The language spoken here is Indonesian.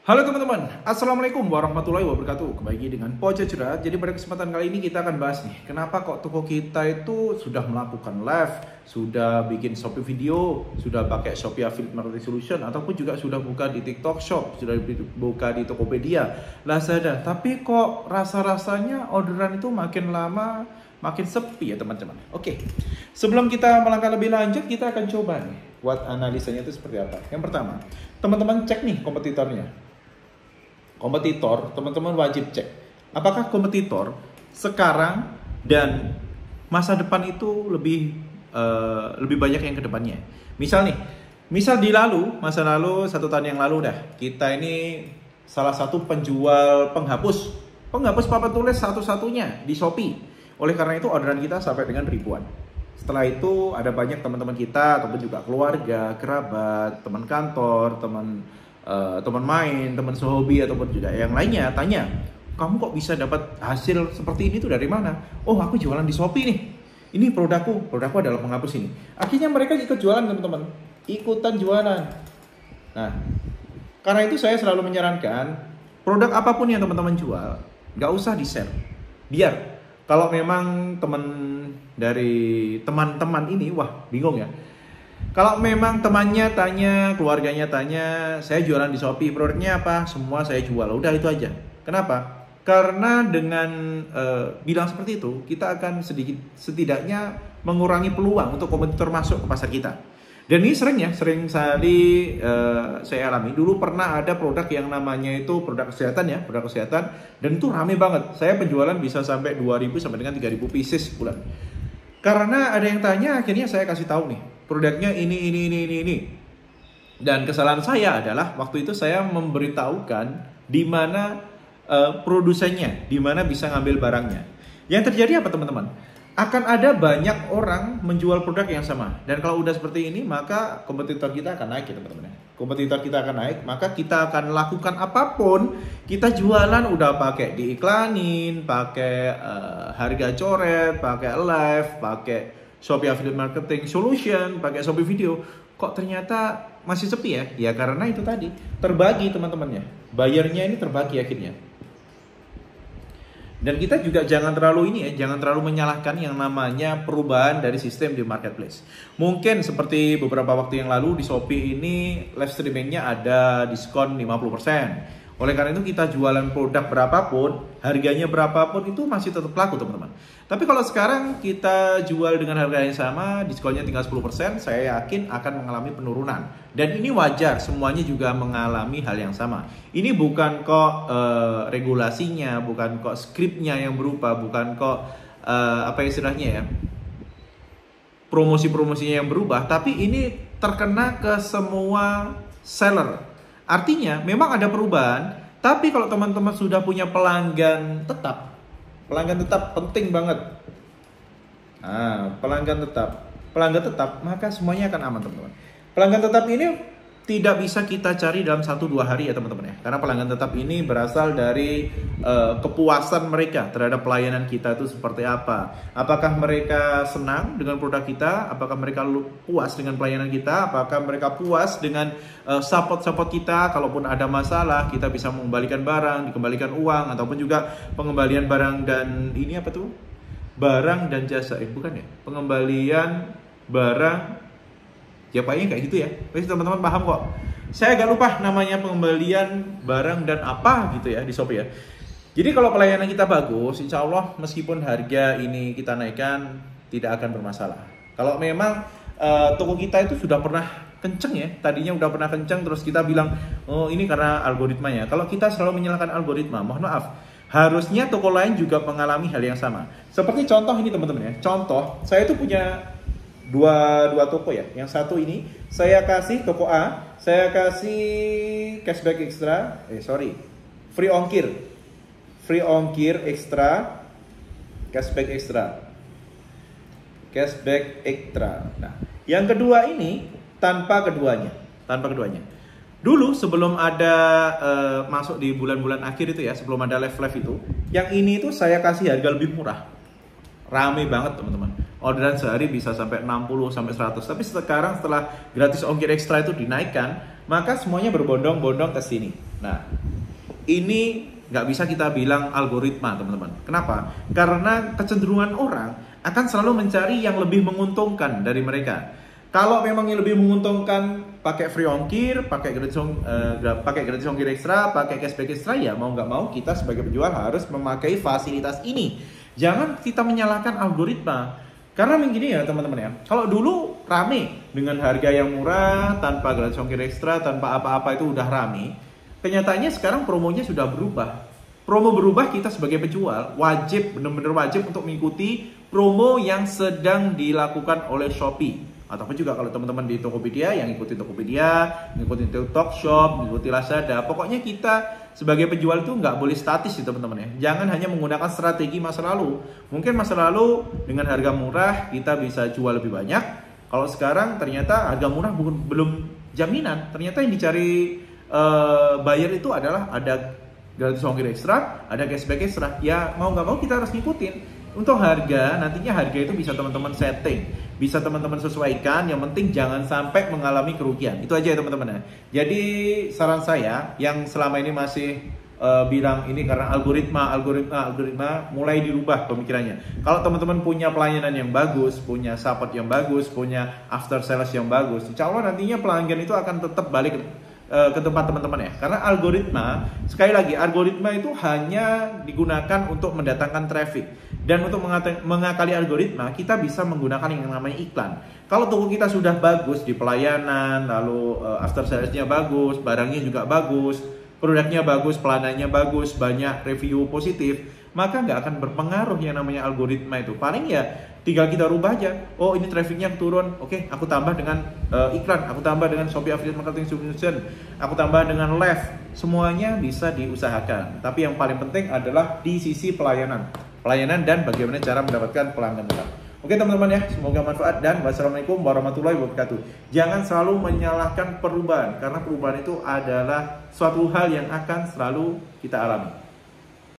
Halo teman-teman, Assalamualaikum warahmatullahi wabarakatuh. Kembali lagi dengan Poco Curhat. Jadi pada kesempatan kali ini kita akan bahas nih, kenapa kok toko kita itu sudah melakukan live, sudah bikin Shopee video, sudah pakai Shopee Affiliate Marketing Solution, ataupun juga sudah buka di TikTok Shop, sudah buka di Tokopedia, Lazada. Tapi kok rasa-rasanya orderan itu makin lama makin sepi ya teman-teman. Oke, sebelum kita melangkah lebih lanjut, kita akan coba nih buat analisanya itu seperti apa. Yang pertama, teman-teman cek nih kompetitornya. Kompetitor, teman-teman wajib cek apakah kompetitor sekarang dan masa depan itu lebih banyak yang ke depannya. Misal di masa lalu 1 tahun yang lalu kita ini salah satu penjual penghapus papan tulis satu-satunya di Shopee. Oleh karena itu orderan kita sampai dengan ribuan. Setelah itu ada banyak teman-teman kita ataupun juga keluarga, kerabat, teman kantor, teman main, teman sehobi ataupun juga yang lainnya tanya, kamu kok bisa dapat hasil seperti ini tuh dari mana? Oh, aku jualan di Shopee nih. Ini produkku adalah penghapus ini. Akhirnya mereka ikut jualan teman-teman, ikutan jualan. Nah, karena itu saya selalu menyarankan produk apapun yang teman-teman jual, nggak usah di-share. Biar kalau memang teman-teman ini, wah bingung ya. Kalau memang temannya tanya, keluarganya tanya, saya jualan di Shopee, produknya apa? Semua saya jual, udah itu aja. Kenapa? Karena dengan bilang seperti itu, kita akan setidaknya mengurangi peluang untuk kompetitor masuk ke pasar kita. Dan ini sering sekali saya alami. Dulu pernah ada produk yang namanya itu produk kesehatan, dan itu rame banget. Saya penjualan bisa sampai 2.000 sampai dengan 3.000 pieces sebulan. Karena ada yang tanya, akhirnya saya kasih tahu nih, produknya ini. Dan kesalahan saya adalah waktu itu saya memberitahukan di mana produsennya, di mana bisa ngambil barangnya. Yang terjadi apa teman-teman? Akan ada banyak orang menjual produk yang sama. Dan kalau udah seperti ini, maka kompetitor kita akan naik ya teman-teman. Kompetitor kita akan naik, maka kita akan lakukan apapun. Kita jualan udah pakai diiklanin, pakai harga coret, pakai live, pakai Shopee Affiliate Marketing Solution, pakai Shopee Video. Kok ternyata masih sepi ya? Ya karena itu tadi, terbagi teman-temannya. Bayarnya ini terbagi akhirnya. Dan kita juga jangan terlalu menyalahkan yang namanya perubahan dari sistem di marketplace. Mungkin seperti beberapa waktu yang lalu di Shopee ini live streamingnya ada diskon 50%. Oleh karena itu kita jualan produk berapapun, harganya berapapun itu masih tetap laku teman-teman. Tapi kalau sekarang kita jual dengan harga yang sama, diskonnya tinggal 10%, saya yakin akan mengalami penurunan. Dan ini wajar, semuanya juga mengalami hal yang sama. Ini bukan kok regulasinya, bukan kok skripnya yang berubah, bukan kok promosi-promosinya yang berubah, tapi ini terkena ke semua seller. Artinya memang ada perubahan, tapi kalau teman-teman sudah punya pelanggan tetap penting banget. Nah, pelanggan tetap, maka semuanya akan aman teman-teman. Pelanggan tetap ini tidak bisa kita cari dalam 1-2 hari ya teman-teman ya. Karena pelanggan tetap ini berasal dari kepuasan mereka terhadap pelayanan kita itu seperti apa. Apakah mereka senang dengan produk kita? Apakah mereka puas dengan pelayanan kita? Apakah mereka puas dengan support kita? Kalaupun ada masalah, kita bisa mengembalikan barang, dikembalikan uang, ataupun juga pengembalian barang dan ini apa tuh? Barang dan jasa. Bukan ya? Pengembalian barang. Ya pokoknya kayak gitu ya. Pasti teman-teman paham kok. Saya agak lupa namanya pengembalian barang dan apa gitu ya di Shopee ya. Jadi kalau pelayanan kita bagus, insya Allah meskipun harga ini kita naikkan tidak akan bermasalah. Kalau memang toko kita itu sudah pernah kenceng ya, tadinya udah pernah kenceng terus kita bilang oh ini karena algoritmanya. Kalau kita selalu menyalahkan algoritma, mohon maaf. Harusnya toko lain juga mengalami hal yang sama. Seperti contoh ini teman-teman ya. Contoh, saya itu punya dua toko ya. Yang satu ini saya kasih toko A, saya kasih cashback ekstra, free ongkir ekstra, cashback ekstra. Nah, yang kedua ini tanpa keduanya. Dulu sebelum ada masuk di bulan-bulan akhir itu ya, sebelum ada live itu, yang ini itu saya kasih harga lebih murah. Rame banget teman-teman. Orderan sehari bisa sampai 60 sampai 100. Tapi sekarang setelah gratis ongkir ekstra itu dinaikkan, maka semuanya berbondong-bondong ke sini. Nah, ini nggak bisa kita bilang algoritma, teman-teman. Kenapa? Karena kecenderungan orang akan selalu mencari yang lebih menguntungkan dari mereka. Kalau memang yang lebih menguntungkan pakai free ongkir, pakai gratis ongkir ekstra, pakai cashback ekstra, ya mau nggak mau kita sebagai penjual harus memakai fasilitas ini. Jangan kita menyalahkan algoritma. Karena begini ya teman-teman ya, kalau dulu rame dengan harga yang murah, tanpa gratis ongkir ekstra, tanpa apa-apa itu udah rame. Kenyataannya sekarang promonya sudah berubah. Promo berubah, kita sebagai penjual wajib, benar-benar wajib untuk mengikuti promo yang sedang dilakukan oleh Shopee. Ataupun juga kalau teman-teman di Tokopedia, yang ikuti Tokopedia, ngikutin Tokshop, ngikuti Lazada. Pokoknya kita sebagai penjual itu nggak boleh statis ya teman-teman ya. Jangan hanya menggunakan strategi masa lalu. Mungkin masa lalu dengan harga murah kita bisa jual lebih banyak. Kalau sekarang ternyata harga murah belum jaminan. Ternyata yang dicari buyer itu adalah ada gratis ongkir ekstra, ada cashback ekstra. Ya mau nggak mau kita harus ngikutin. Untuk harga, nantinya harga itu bisa teman-teman setting, bisa teman-teman sesuaikan. Yang penting jangan sampai mengalami kerugian. Itu aja ya teman-teman ya. Jadi saran saya yang selama ini masih bilang ini karena algoritma, mulai dirubah pemikirannya. Kalau teman-teman punya pelayanan yang bagus, punya support yang bagus, punya after sales yang bagus, insya Allah nantinya pelanggan itu akan tetap balik ke tempat teman-teman ya. Karena algoritma, sekali lagi, algoritma itu hanya digunakan untuk mendatangkan traffic. Dan untuk mengakali algoritma, kita bisa menggunakan yang namanya iklan. Kalau toko kita sudah bagus di pelayanan, lalu after salesnya bagus, barangnya juga bagus, produknya bagus, pelayanannya bagus, banyak review positif, maka nggak akan berpengaruh yang namanya algoritma itu. Paling ya tinggal kita rubah aja. Oh, ini trafficnya turun, oke, aku tambah dengan iklan, aku tambah dengan Shopee Affiliate Marketing Solution, aku tambah dengan live. Semuanya bisa diusahakan. Tapi yang paling penting adalah di sisi pelayanan dan bagaimana cara mendapatkan pelanggan tetap. Oke teman-teman ya, semoga manfaat dan wassalamualaikum warahmatullahi wabarakatuh. Jangan selalu menyalahkan perubahan, karena perubahan itu adalah suatu hal yang akan selalu kita alami.